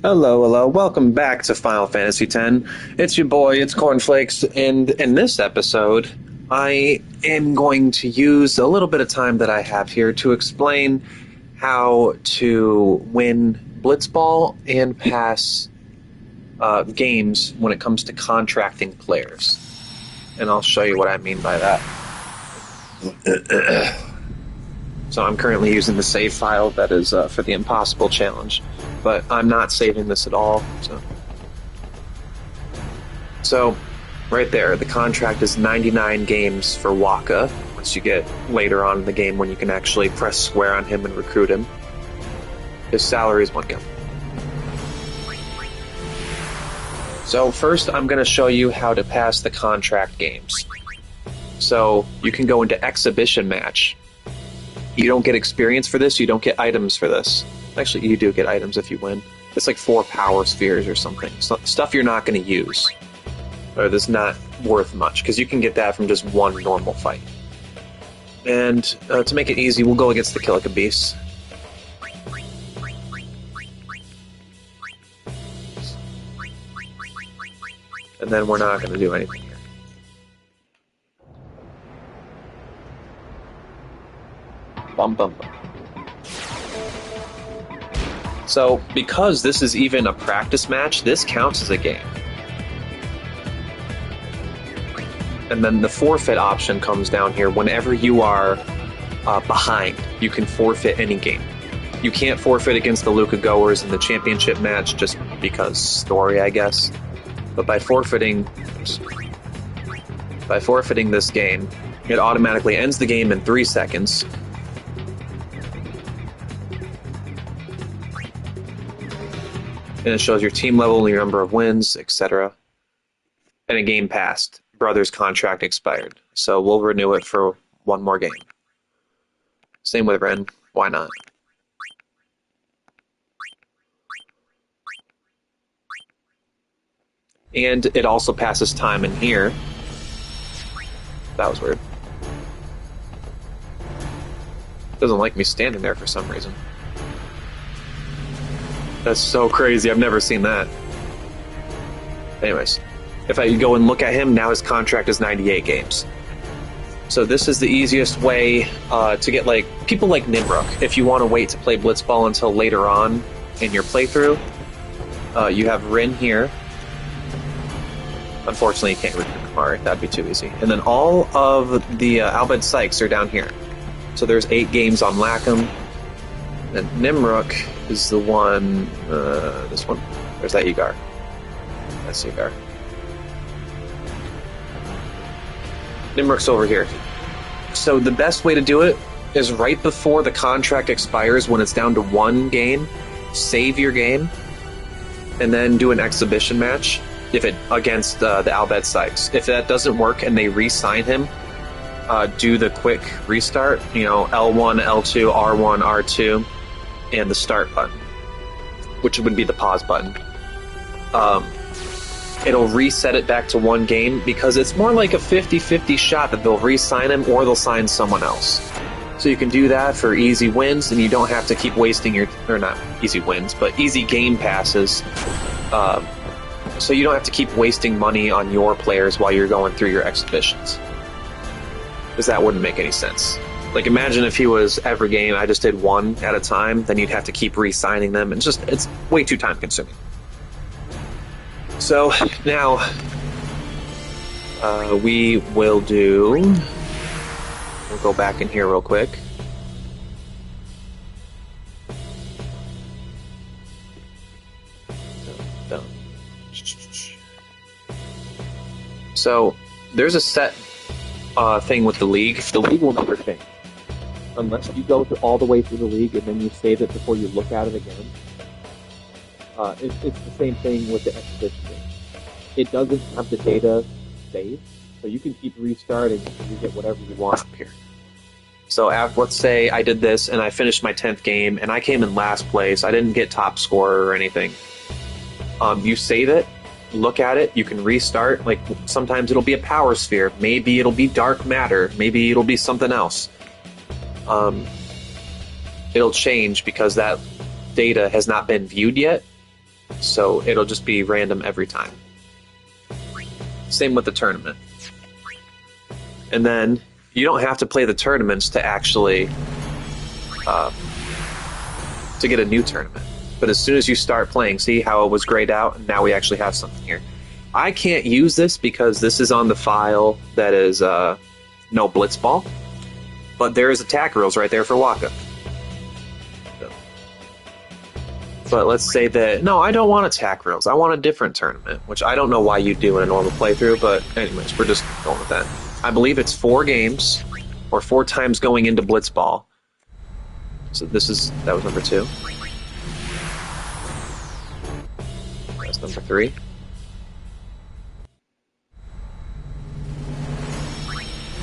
Hello, hello. Welcome back to Final Fantasy X. It's your boy, it's Cornflakes, and in this episode, I am going to use a little bit of time that I have here to explain how to win Blitzball and pass games when it comes to contracting players. And I'll show you what I mean by that. So I'm currently using the save file that is for the Impossible Challenge, but I'm not saving this at all. So right there, the contract is 99 games for Waka. Once you get later on in the game when you can actually press square on him and recruit him. His salary is 1 gil. So first I'm going to show you how to pass the contract games. So you can go into exhibition match. You don't get experience for this, you don't get items for this. Actually, you do get items if you win. It's like 4 power spheres or something. Stuff you're not going to use. Or that's not worth much, because you can get that from just one normal fight. And to make it easy, we'll go against the Kilika Beast. And then we're not going to do anything here. Bum, bum, bum. So, because this is even a practice match, this counts as a game. And then the forfeit option comes down here. Whenever you are behind, you can forfeit any game. You can't forfeit against the Luca Goers in the championship match just because story, I guess. But by forfeiting this game, it automatically ends the game in 3 seconds. And it shows your team level, your number of wins, etc. And a game passed. Brother's contract expired. So we'll renew it for 1 more game. Same with Ren. Why not? And it also passes time in here. That was weird. Doesn't like me standing there for some reason. That's so crazy. I've never seen that. Anyways, if I go and look at him, now his contract is 98 games. So this is the easiest way to get people like Nimrook. If you want to wait to play Blitzball until later on in your playthrough, you have Rin here. Unfortunately, you can't recruit Kamari. That'd be too easy. And then all of the Bhed Psyches are down here. So there's 8 games on Lackham. And Nimrook is the one, this one. There's that Egar. That's Egar. Nimrook's over here. So the best way to do it is right before the contract expires, when it's down to 1 game, save your game, and then do an exhibition match against the Bhed Psyches. If that doesn't work and they re-sign him, do the quick restart, L1, L2, R1, R2, and the start button, which would be the pause button. It'll reset it back to 1 game, because it's more like a 50-50 shot that they'll re-sign him or they'll sign someone else. So you can do that for easy wins, and you don't have to keep wasting not easy wins, but easy game passes. So you don't have to keep wasting money on your players while you're going through your exhibitions. Because that wouldn't make any sense. Imagine if he was every game, I just did 1 at a time, then you'd have to keep re-signing them, and it's way too time consuming. So now we will we'll go back in here real quick. So there's a set thing with the league. The league will never change. Unless you go all the way through the league and then you save it before you look at it again. It's the same thing with the exhibition game. It doesn't have the data saved, so you can keep restarting and you get whatever you want up here. So let's say I did this and I finished my 10th game and I came in last place. I didn't get top scorer or anything. You save it, look at it, you can restart. Sometimes it'll be a power sphere, maybe it'll be dark matter, maybe it'll be something else. It'll change because that data has not been viewed yet. so it'll just be random every time. Same with the tournament. And then you don't have to play the tournaments to actually to get a new tournament. But as soon as you start playing, see how it was grayed out, and now we actually have something here. I can't use this because this is on the file that is no Blitzball, but there is attack rules right there for Waka. But let's say that, no, I don't want attack rules. I want a different tournament, which I don't know why you do in a normal playthrough, but anyways, we're just going with that. I believe it's 4 games, or 4 times going into Blitzball. So that was number 2. That's number 3.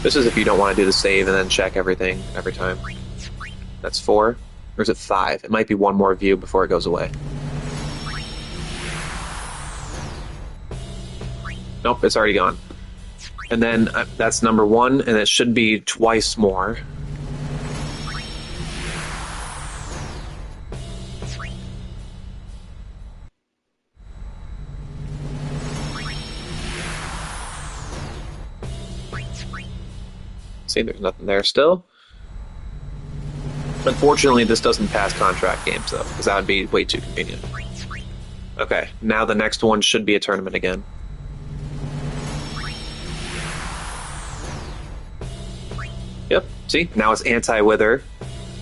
This is if you don't want to do the save and then check everything every time. That's 4. Or is it 5? It might be one more view before it goes away. Nope, it's already gone. And then that's number 1, and it should be twice more. See, there's nothing there still. Unfortunately, this doesn't pass contract games, though, because that would be way too convenient. Okay, now the next one should be a tournament again. Yep, see? Now it's anti-wither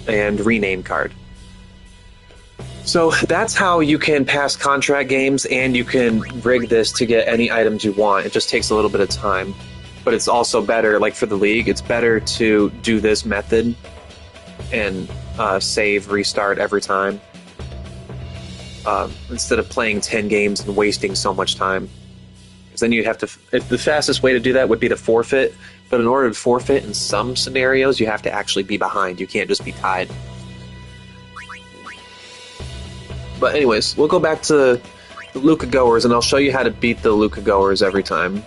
and rename card. So that's how you can pass contract games, and you can rig this to get any items you want. It just takes a little bit of time. But it's also better, like for the league, it's better to do this method and save, restart every time, instead of playing 10 games and wasting so much time. Because then you'd have to, if the fastest way to do that would be to forfeit, but in order to forfeit in some scenarios, you have to actually be behind. You can't just be tied. But anyways, we'll go back to the Luca Goers, and I'll show you how to beat the Luca Goers every time.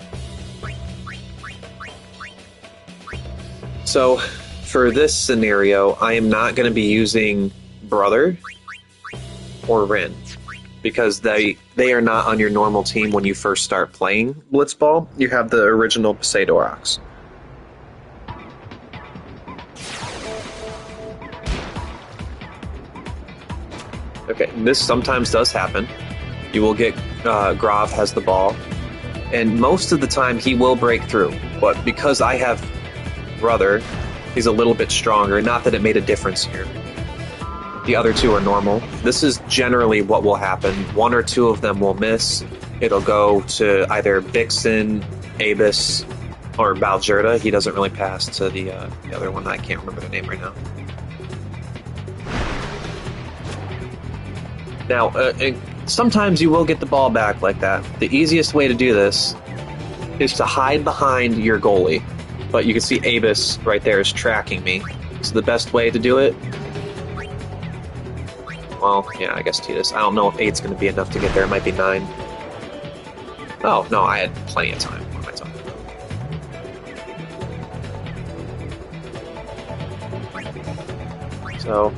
So, for this scenario, I am not going to be using Brother or Rin, because they are not on your normal team when you first start playing Blitzball. You have the original Poseidorox. Okay, this sometimes does happen. You will get Grav has the ball, and most of the time he will break through, but because I have Brother, he's a little bit stronger. Not that it made a difference here. The other 2 are normal. This is generally what will happen. 1 or 2 of them will miss. It'll go to either Bixen, Abus, or Baljerta. He doesn't really pass to the other one. I can't remember the name right now. Now, sometimes you will get the ball back like that. The easiest way to do this is to hide behind your goalie. But you can see Abus right there is tracking me. So the best way to do it, well, yeah, I guess Titus. I don't know if 8's going to be enough to get there. It might be 9. Oh, no, I had plenty of time. What am I talking about? So,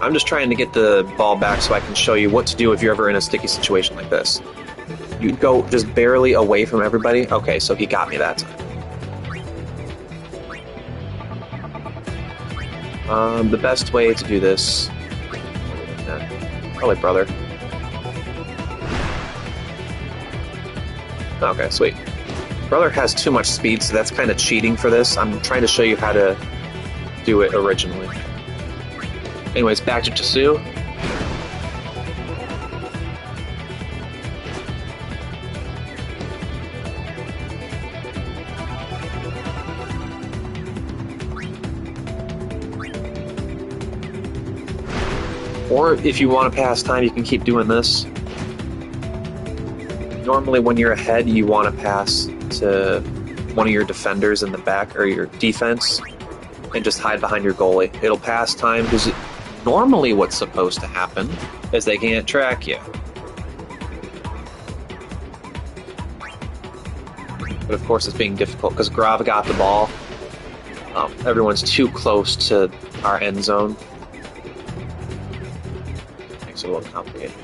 I'm just trying to get the ball back so I can show you what to do if you're ever in a sticky situation like this. You go just barely away from everybody. Okay, so he got me that time. The best way to do this, probably Brother. Okay, sweet. Brother has too much speed, so that's kind of cheating for this. I'm trying to show you how to do it originally. Anyways, back to Tasu. Or if you want to pass time, you can keep doing this. Normally when you're ahead, you want to pass to one of your defenders in the back, or your defense, and just hide behind your goalie. It'll pass time, because normally what's supposed to happen is they can't track you. But of course it's being difficult, because Grav got the ball. Everyone's too close to our end zone. A little complicated.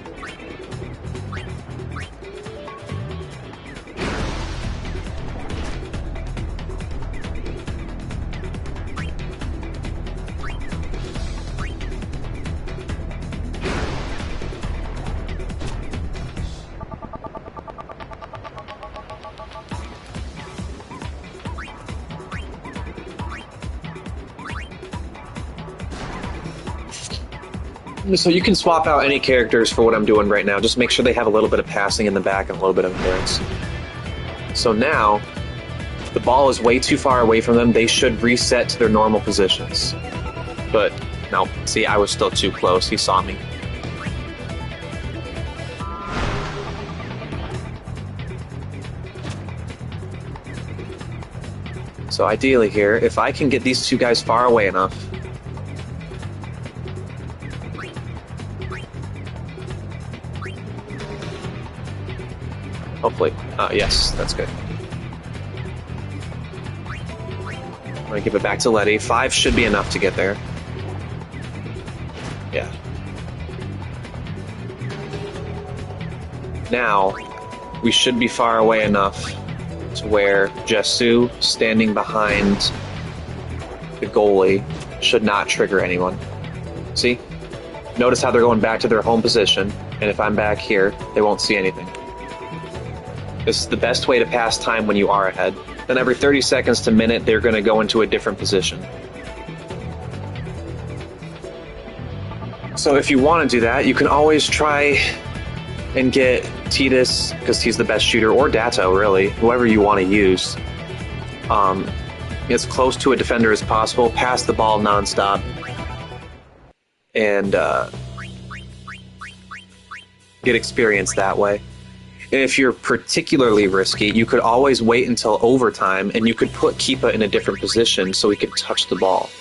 So you can swap out any characters for what I'm doing right now. Just make sure they have a little bit of passing in the back and a little bit of endurance. So now, the ball is way too far away from them. They should reset to their normal positions. But, no. See, I was still too close. He saw me. So ideally here, if I can get these two guys far away enough, hopefully. Yes, that's good. I'm going to give it back to Letty. 5 should be enough to get there. Yeah. Now, we should be far away enough to where Jesu standing behind the goalie should not trigger anyone. See? Notice how they're going back to their home position, and if I'm back here, they won't see anything. This is the best way to pass time when you are ahead. Then every 30 seconds to minute, they're going to go into a different position. So if you want to do that, you can always try and get Titus, because he's the best shooter, or Datto, really, whoever you want to use, as close to a defender as possible, pass the ball nonstop, and get experience that way. If you're particularly risky, you could always wait until overtime, and you could put Keepa in a different position so he could touch the ball.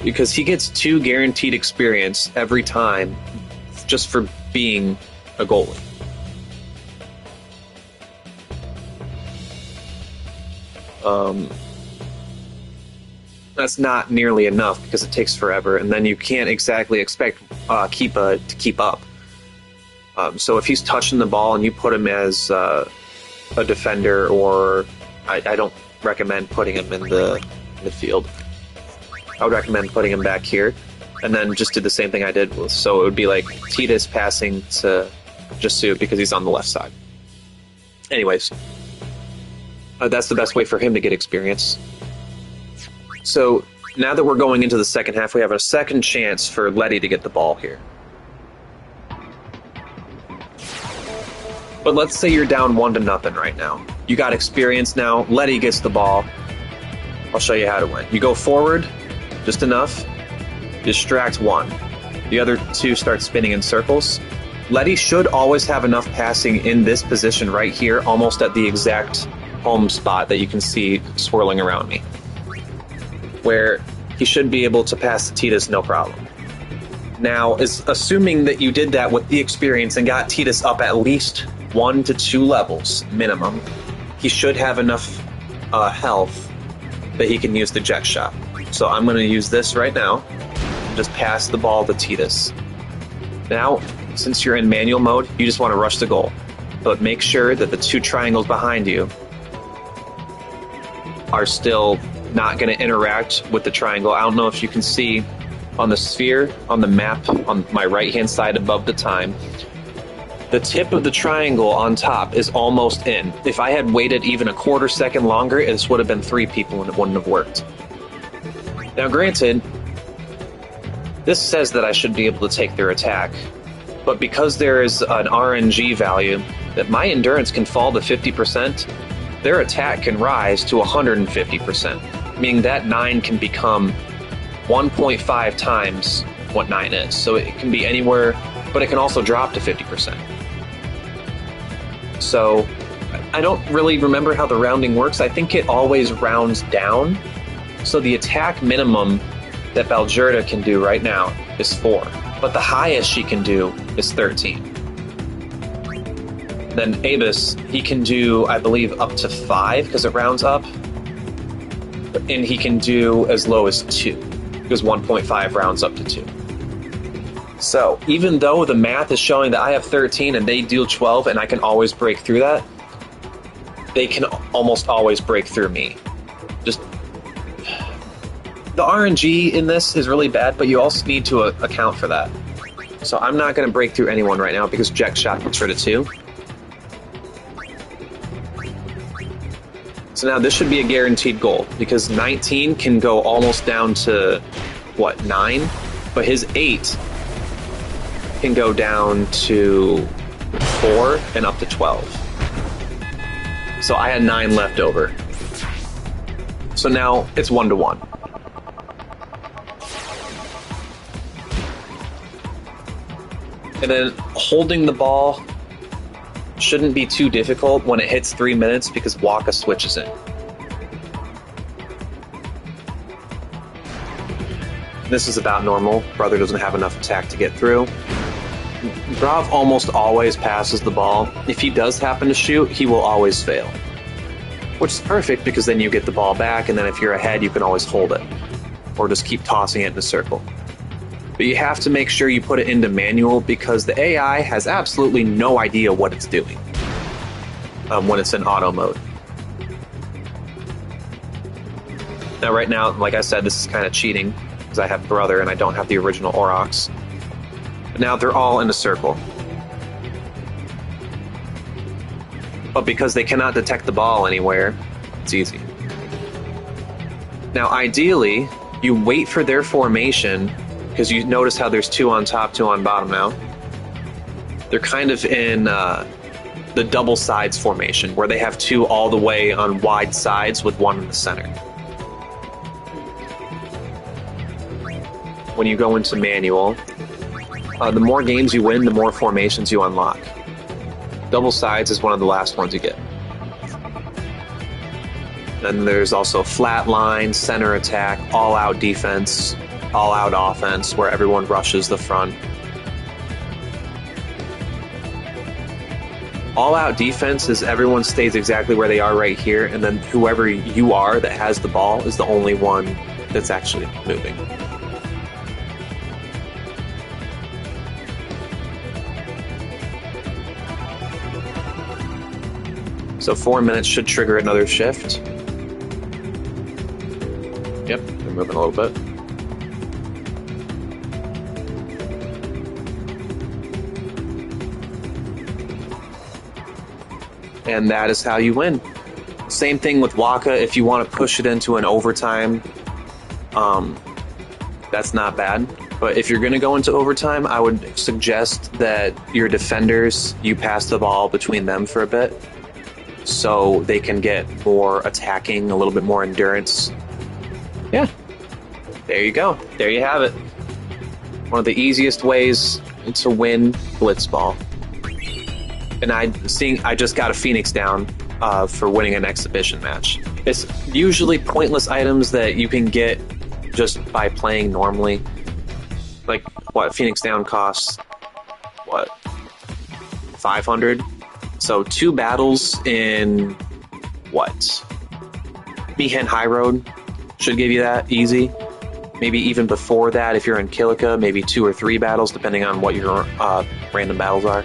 Because he gets 2 guaranteed experience every time just for being a goalie. That's not nearly enough because it takes forever, and then you can't exactly expect Keepa to keep up. So if he's touching the ball and you put him as a defender, or I don't recommend putting him in the midfield. I would recommend putting him back here, and then just do the same thing I did. So it would be like Titus passing to Jesu because he's on the left side. Anyways, that's the best way for him to get experience. So now that we're going into the second half, we have a second chance for Letty to get the ball here. But let's say you're down 1-0 right now. You got experience now. Letty gets the ball. I'll show you how to win. You go forward, just enough. Distract 1. The other 2 start spinning in circles. Letty should always have enough passing in this position right here, almost at the exact home spot that you can see swirling around me, where he should be able to pass to Titus no problem. Now, assuming that you did that with the experience and got Titus up at least 1 to 2 levels minimum, he should have enough health that he can use the jet shot. So I'm going to use this right now and just pass the ball to Titus. Now, since you're in manual mode, you just want to rush the goal, but make sure that the 2 triangles behind you are still not going to interact with the triangle. I don't know if you can see on the sphere, on the map, on my right-hand side above the time, the tip of the triangle on top is almost in. If I had waited even a quarter second longer, this would have been 3 people and it wouldn't have worked. Now granted, this says that I should be able to take their attack, but because there is an RNG value that my endurance can fall to 50%, their attack can rise to 150%, meaning that 9 can become 1.5 times what 9 is. So it can be anywhere, but it can also drop to 50%. So I don't really remember how the rounding works. I think it always rounds down. So the attack minimum that Baljerda can do right now is 4, but the highest she can do is 13. Then Abus, he can do, I believe, up to 5 because it rounds up, and he can do as low as 2 because 1.5 rounds up to 2. So even though the math is showing that I have 13 and they deal 12 and I can always break through that, they can almost always break through me. Just the RNG in this is really bad, but you also need to account for that. So I'm not going to break through anyone right now because Jet Shot gets rid of 2. So now this should be a guaranteed goal because 19 can go almost down to, what, 9? But his 8 can go down to 4 and up to 12. So I had 9 left over. So now it's 1-1. And then holding the ball shouldn't be too difficult when it hits 3 minutes because Waka switches in. This is about normal. Brother doesn't have enough attack to get through. Brav almost always passes the ball. If he does happen to shoot, he will always fail. Which is perfect because then you get the ball back, and then if you're ahead, you can always hold it. Or just keep tossing it in a circle. But you have to make sure you put it into manual because the AI has absolutely no idea what it's doing when it's in auto mode. Now right now, like I said, this is kind of cheating because I have Brother and I don't have the original Aurochs. But now they're all in a circle. But because they cannot detect the ball anywhere, it's easy. Now ideally, you wait for their formation because you notice how there's 2 on top, 2 on bottom now. They're kind of in the double sides formation where they have 2 all the way on wide sides with 1 in the center. When you go into manual, the more games you win, the more formations you unlock. Double sides is one of the last ones you get. Then there's also flat line, center attack, all-out defense, all-out offense, where everyone rushes the front. All-out defense is everyone stays exactly where they are right here, and then whoever you are that has the ball is the only one that's actually moving. So 4 minutes should trigger another shift. Yep, they're moving a little bit. And that is how you win. Same thing with Waka. If you want to push it into an overtime, that's not bad. But if you're going to go into overtime, I would suggest that your defenders, you pass the ball between them for a bit so they can get more attacking, a little bit more endurance. Yeah, there you go. There you have it. One of the easiest ways to win Blitzball. And I just got a Phoenix down for winning an exhibition match. It's usually pointless items that you can get just by playing normally. Like, what, Phoenix down costs, what, 500? So 2 battles in, what, Mihen High Road should give you that easy. Maybe even before that, if you're in Kilika, maybe 2 or 3 battles, depending on what your random battles are.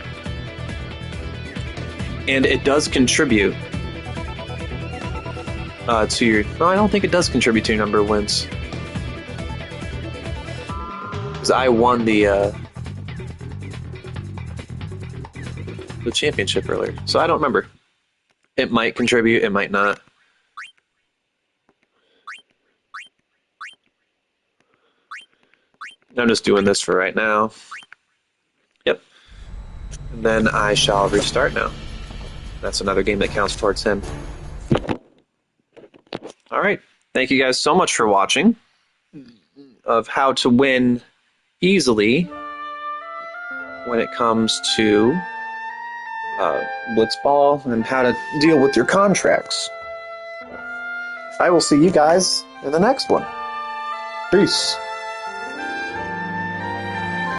And it does contribute to your... No, I don't think it does contribute to your number of wins. Because I won the championship earlier. So I don't remember. It might contribute, it might not. I'm just doing this for right now. Yep. And then I shall restart now. That's another game that counts towards him. Alright. Thank you guys so much for watching. Of how to win easily when it comes to Blitzball and how to deal with your contracts. I will see you guys in the next one. Peace.